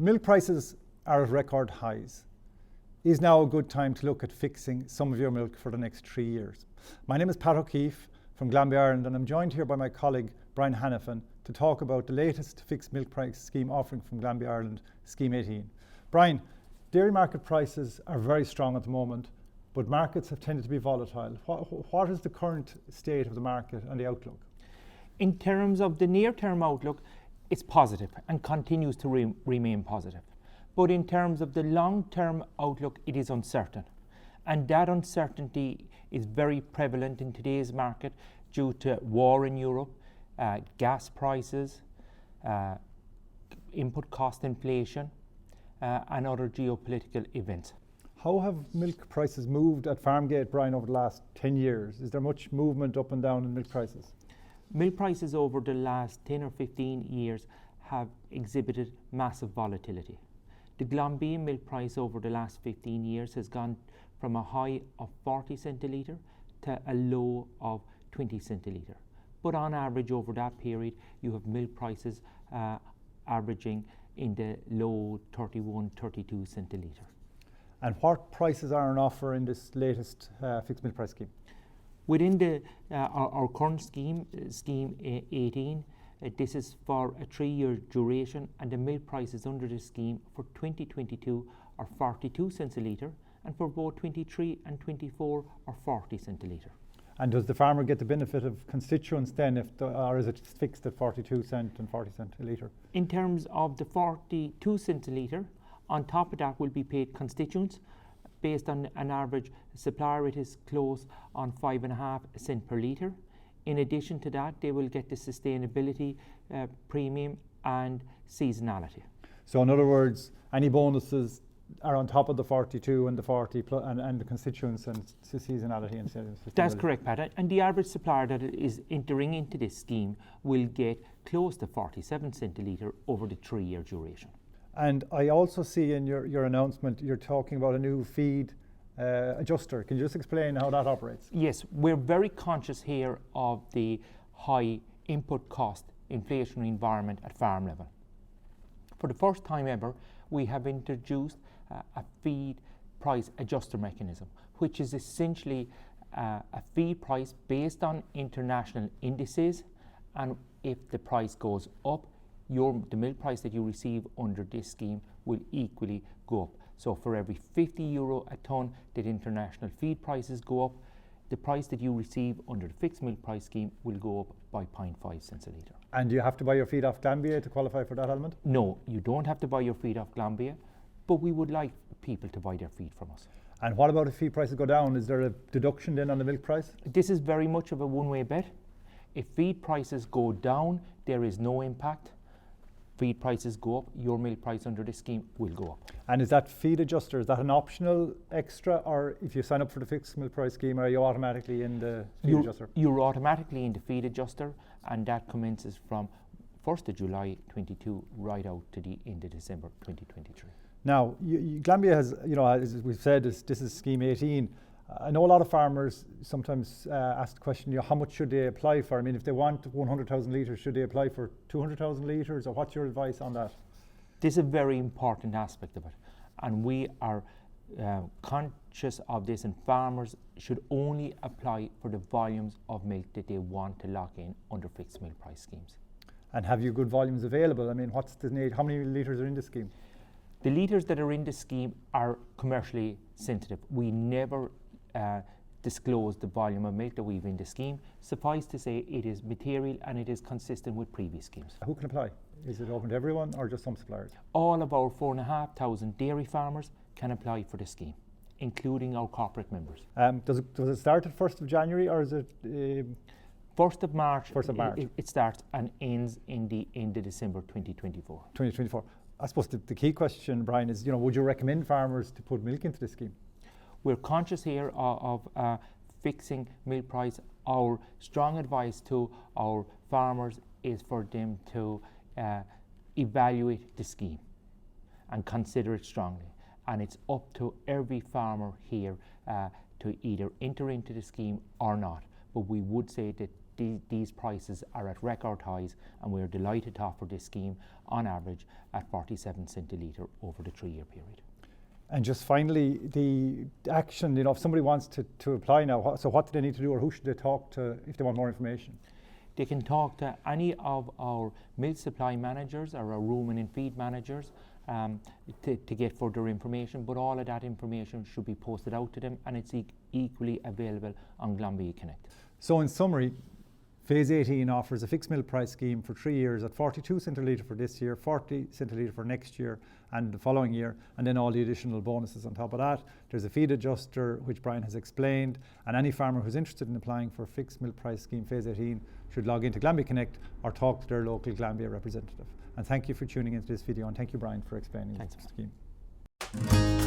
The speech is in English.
Milk prices are at record highs. Is now a good time to look at fixing some of your milk for the next 3 years? My name is Pat O'Keefe from Glanbia, Ireland, and I'm joined here by my colleague Brian Hanifin to talk about the latest fixed milk price scheme offering from Glanbia, Ireland, Scheme 18. Brian, dairy market prices are very strong at the moment, but markets have tended to be volatile. What is the current state of the market and the outlook? In terms of the near-term outlook, it's positive and continues to remain positive. But in terms of the long-term outlook, it is uncertain. And that uncertainty is very prevalent in today's market due to war in Europe, gas prices, input cost inflation, and other geopolitical events. How have milk prices moved at Farmgate, Brian, over the last 10 years? Is there much movement up and down in milk prices? Milk prices over the last 10 or 15 years have exhibited massive volatility. The Glanbia milk price over the last 15 years has gone from a high of 40 cent a litre to a low of 20 cent a litre. But on average over that period, you have milk prices averaging in the low 31, 32 cent a litre. And what prices are on offer in this latest fixed milk price scheme? Within our current scheme, Scheme 18, this is for a 3-year duration, and the milk prices under the scheme for 2022 are 42 cents a litre, and for both 23 and 24 are 40 cents a litre. And does the farmer get the benefit of constituents then, or is it fixed at 42 cent and 40 cent a litre? In terms of the 42 cents a litre, on top of that will be paid constituents based on an average supplier rate is close on 5.5 cent per litre. In addition to that, they will get the sustainability premium and seasonality. So in other words, any bonuses are on top of the 42 and the 40 and the constituents and seasonality and sustainability. That's correct, Pat. And the average supplier that is entering into this scheme will get close to 47 cent a litre over the 3-year duration. And I also see in your announcement, you're talking about a new feed adjuster. Can you just explain how that operates? Yes, we're very conscious here of the high input cost inflationary environment at farm level. For the first time ever, we have introduced a feed price adjuster mechanism, which is essentially a feed price based on international indices, and if the price goes up, the milk price that you receive under this scheme will equally go up. So for every €50 a tonne that international feed prices go up, the price that you receive under the fixed milk price scheme will go up by 0.5 cents a litre. And do you have to buy your feed off Glanbia to qualify for that element? No, you don't have to buy your feed off Glanbia, but we would like people to buy their feed from us. And what about if feed prices go down? Is there a deduction then on the milk price? This is very much of a one-way bet. If feed prices go down, there is no impact. Feed prices go up, your milk price under this scheme will go up. And is that feed adjuster, is that an optional extra, or if you sign up for the fixed milk price scheme, are you automatically in the feed adjuster? You're automatically in the feed adjuster, and that commences from 1st of July 22 right out to the end of December 2023. Now, Glanbia has, as we've said, this is Scheme 18. I know a lot of farmers sometimes ask the question, how much should they apply for? I mean, if they want 100,000 litres, should they apply for 200,000 litres, or what's your advice on that? This is a very important aspect of it, and we are conscious of this, and farmers should only apply for the volumes of milk that they want to lock in under fixed milk price schemes. And have you good volumes available? I mean, what's the need? How many litres are in the scheme? The litres that are in the scheme are commercially sensitive. We never disclose the volume of milk that we've in the scheme. Suffice to say, it is material and it is consistent with previous schemes. Who can apply? Is it open to everyone or just some suppliers? All of our 4,500 dairy farmers can apply for the scheme, including our corporate members. Does it start at 1st of January or is it 1st of March? 1st of March. It starts and ends in the end of December 2024. 2024. I suppose the key question, Brian, is would you recommend farmers to put milk into the scheme? We're conscious here of fixing milk price. Our strong advice to our farmers is for them to evaluate the scheme and consider it strongly. And it's up to every farmer here to either enter into the scheme or not. But we would say that these prices are at record highs, and we're delighted to offer this scheme on average at 47 cent a litre over the 3-year period. And just finally, the action, if somebody wants to apply now, so what do they need to do, or who should they talk to if they want more information? They can talk to any of our milk supply managers or our rumen and feed managers to get further information, but all of that information should be posted out to them, and it's equally available on Glanbia Connect. So in summary, Phase 18 offers a fixed milk price scheme for 3 years at 42 cent a litre for this year, 40 cent a litre for next year and the following year, and then all the additional bonuses on top of that. There's a feed adjuster, which Brian has explained, and any farmer who's interested in applying for a fixed milk price scheme Phase 18 should log into Glanbia Connect or talk to their local Glanbia representative. And thank you for tuning into this video, and thank you, Brian, for explaining the scheme.